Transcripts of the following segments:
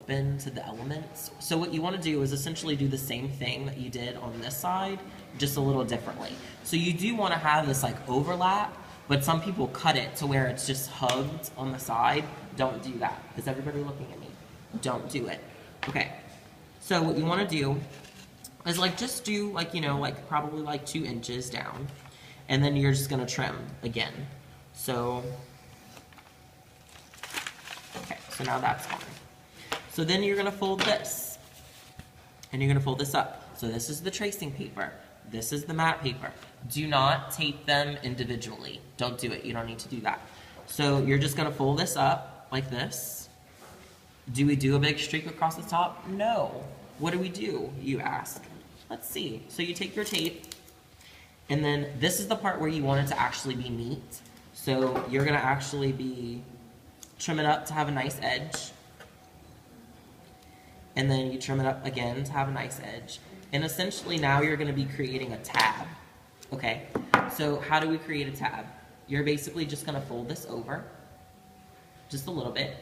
open to the elements. So what you want to do is essentially do the same thing that you did on this side, just a little differently. So you do want to have this like overlap, but some people cut it to where it's just hugged on the side. Don't do that. Is everybody looking at me? Don't do it. Okay. So what you want to do is like just do like, you know, like probably like 2 inches down, and then you're just going to trim again. So, okay, so now that's fine. So then you're going to fold this, and you're going to fold this up. So this is the tracing paper. This is the matte paper. Do not tape them individually. Don't do it. You don't need to do that. So you're just going to fold this up like this. Do we do a big streak across the top? No. What do we do, you ask? Let's see. So you take your tape, and then this is the part where you want it to actually be neat. So you're going to actually be trim it up to have a nice edge. And then you trim it up again to have a nice edge. And essentially now you're going to be creating a tab. Okay, so how do we create a tab? You're basically just going to fold this over just a little bit.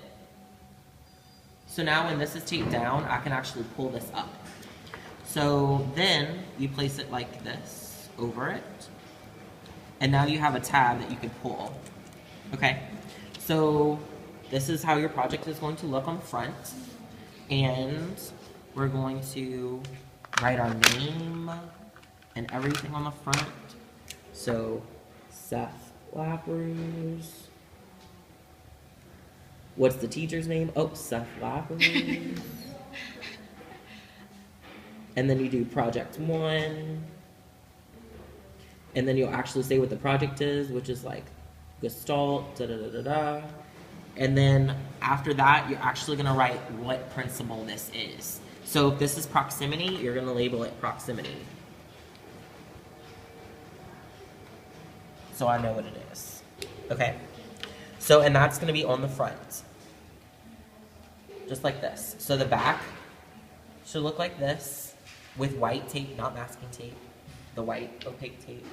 So now when this is taped down, I can actually pull this up. So then you place it like this over it. And now you have a tab that you can pull. Okay, so this is how your project is going to look on the front. And we're going to write our name and everything on the front. So, Seth Lappers. What's the teacher's name? Oh, Seth Lappers. And then you do project 1. And then you'll actually say what the project is, which is like Gestalt, da-da-da-da-da. And then after that, you're actually going to write what principle this is. So if this is proximity, you're going to label it proximity. So I know what it is. Okay? So, and that's going to be on the front. Just like this. So the back should look like this with white tape, not masking tape. The white opaque tape.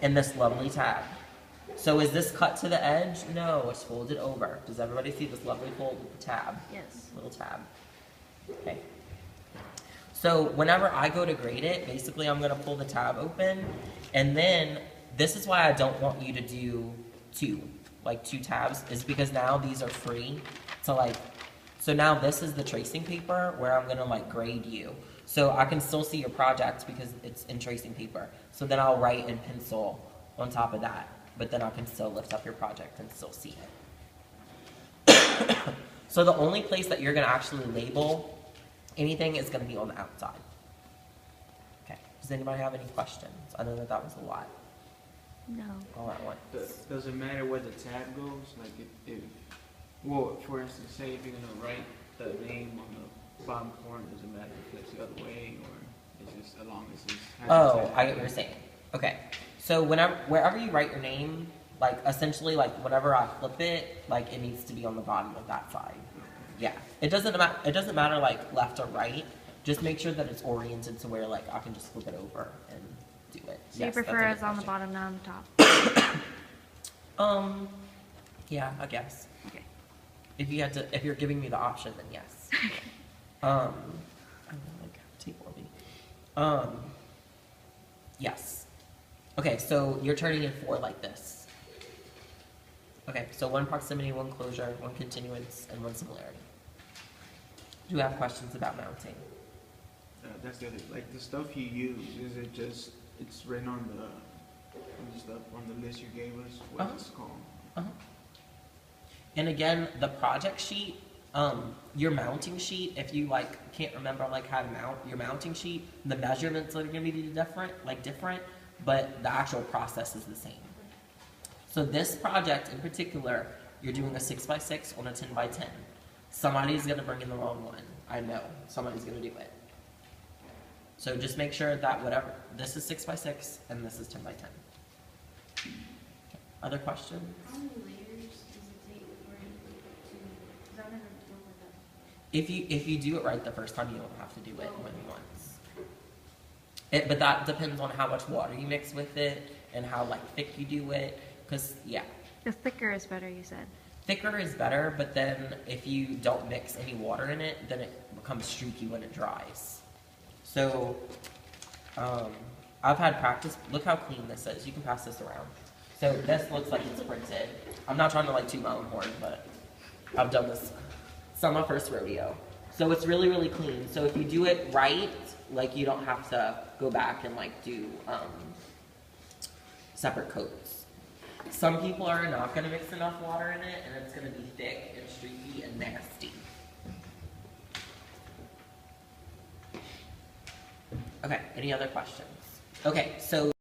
And this lovely tab. So is this cut to the edge? No, it's folded over. Does everybody see this lovely fold with the tab? Yes. Little tab. Okay. So whenever I go to grade it, basically I'm going to pull the tab open, and then this is why I don't want you to do two tabs, is because now these are free to like, so now this is the tracing paper where I'm going to like grade you. So I can still see your project because it's in tracing paper. So then I'll write in pencil on top of that. But then I can still lift up your project and still see it. So the only place that you're going to actually label anything is going to be on the outside. Okay. Does anybody have any questions? I know that that was a lot. No. All at once. Does it matter where the tab goes? Like if well, for instance, say if you're going to write the name on the bottom corner, does it matter if it's the other way, or is just as long as it's... Oh, I get what you're saying. Okay. So wherever you write your name, like essentially like whenever I flip it, like it needs to be on the bottom of that side. Yeah. It doesn't matter like left or right. Just make sure that it's oriented to where like I can just flip it over and do it. So you prefer it's on the bottom, not on the top? Yeah, I guess. Okay. If you're giving me the option, then yes. I don't like tape will be. Yes. Okay, so you're turning in 4 like this. Okay, so 1 proximity, 1 closure, 1 continuance, and 1 similarity. Do you have questions about mounting? That's the other, like the stuff you use, is it just, it's written on the stuff, on the list you gave us, what it's called? And again, the project sheet, your mounting sheet, if you like can't remember like how to mount your mounting sheet, the measurements are going to be different, but the actual process is the same. So this project in particular, you're doing a 6x6 on a 10x10. Somebody's going to bring in the wrong one. I know. Somebody's going to do it. So just make sure that whatever, this is 6x6 and this is 10x10. Okay. Other questions? How many layers does it take for it to, because I've never dealt with that. If you do it right the first time, you don't have to do it more than once. But that depends on how much water you mix with it and how like thick you do it. Because yeah. The thicker is better, you said. Thicker is better, but then if you don't mix any water in it, then it becomes streaky when it dries. So, I've had practice. Look how clean this is. You can pass this around. So this looks like it's printed. I'm not trying to like toot my own horn, but I've done this. It's not my first rodeo. So it's really, really clean. So if you do it right, like you don't have to go back and like do separate coats. Some people are not going to mix enough water in it, and it's going to be thick and streaky and nasty. Okay, any other questions? Okay, so